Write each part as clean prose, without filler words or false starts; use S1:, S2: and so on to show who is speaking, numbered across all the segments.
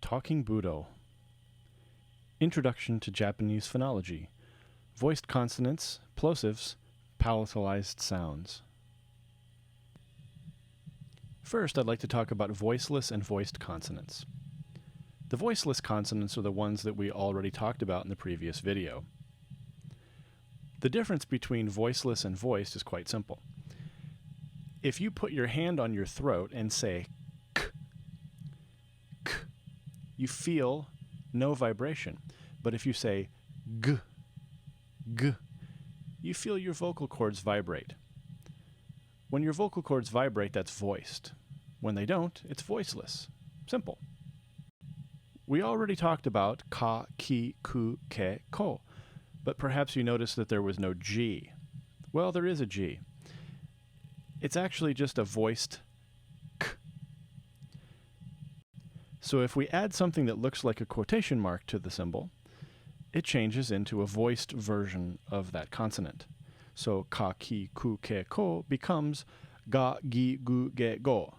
S1: Talking Budo. Introduction to Japanese Phonology. Voiced consonants, plosives, palatalized sounds. First, I'd like to talk about voiceless and voiced consonants. The voiceless consonants are the ones that we already talked about in the previous video. The difference between voiceless and voiced is quite simple. If you put your hand on your throat and say k, k, you feel no vibration. But if you say g, g, you feel your vocal cords vibrate. When your vocal cords vibrate, that's voiced. When they don't, it's voiceless. Simple. We already talked about ka, ki, ku, ke, ko, but perhaps you noticed that there was no G. Well, there is a G. It's actually just a voiced k. So if we add something that looks like a quotation mark to the symbol, it changes into a voiced version of that consonant. So ka, ki, ku, ke, ko becomes ga, gi, gu, ge, go,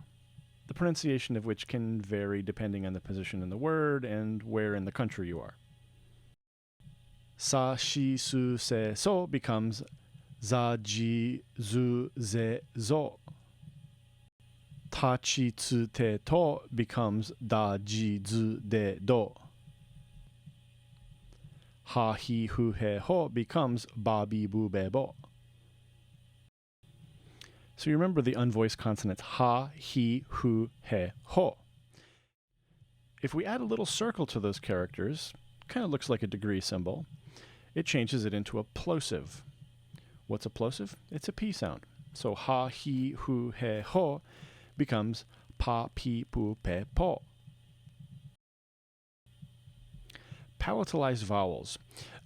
S1: the pronunciation of which can vary depending on the position in the word and where in the country you are. Sa, shi, su, se, so becomes za, ji, zu, ze, zo. Ta, chi, tsu, te, to becomes da, ji, zu, de, do. Ha, hi, hu, he, ho becomes ba, bi, bu, be, bo. So you remember the unvoiced consonants ha, hi, hu, he, ho. If we add a little circle to those characters, kind of looks like a degree symbol, it changes it into a plosive. What's a plosive? It's a P sound. So ha, hi, hu, he, ho becomes pa, pi, pu, pe, po. Palatalized vowels.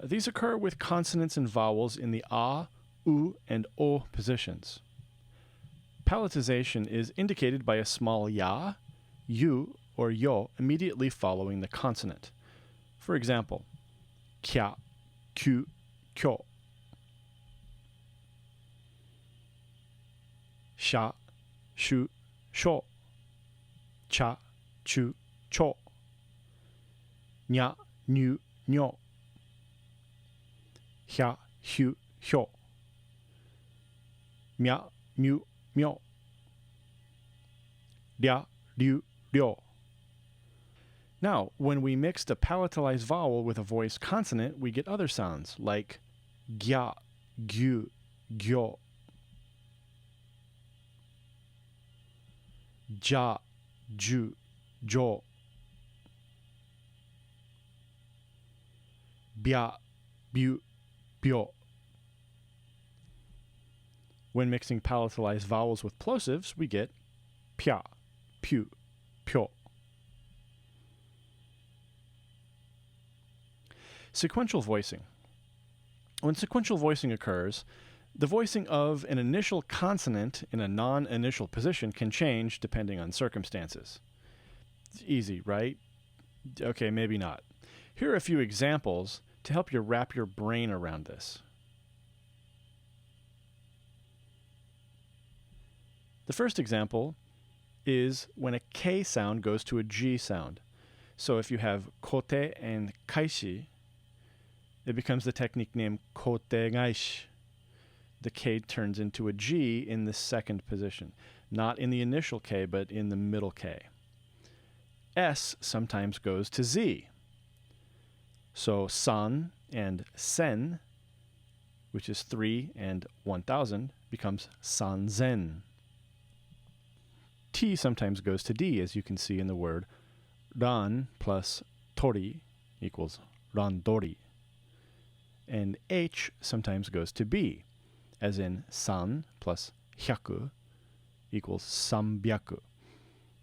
S1: These occur with consonants and vowels in the a, u, and o positions. Palatization is indicated by a small ya, yu, or yo immediately following the consonant. For example, kya, kyu, kyo. Sha, shu, sho. Cha, chu, cho. Nya, nyu, nyo. Hya, hyu, hyo. Mya, myu, myo. Rya, ryu, ryo. Now, when we mixed a palatalized vowel with a voiced consonant, we get other sounds like gya, gyu, gyo. Ja, ju, jo. Bya, byu, byo. When mixing palatalized vowels with plosives, we get pya, pyu, pyo. Sequential voicing. When sequential voicing occurs, the voicing of an initial consonant in a non-initial position can change depending on circumstances. It's easy, right? Okay, maybe not. Here are a few examples to help you wrap your brain around this. The first example is when a K sound goes to a G sound. So if you have kote and kaishi, it becomes the technique named kote gaishi. The K turns into a G in the second position, not in the initial K, but in the middle K. S sometimes goes to Z. So san and sen, which is 3 and 1000, becomes sanzen. T sometimes goes to D, as you can see in the word ran plus tori equals randori. And H sometimes goes to B, as in san plus hyaku equals sambyaku.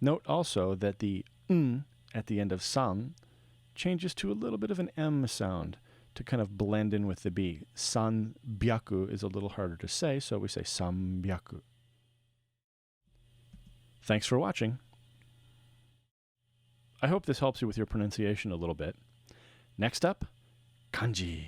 S1: Note also that the n at the end of san changes to a little bit of an M sound to kind of blend in with the B. Sanbyaku is a little harder to say, so we say sambyaku. Thanks for watching. I hope this helps you with your pronunciation a little bit. Next up, kanji.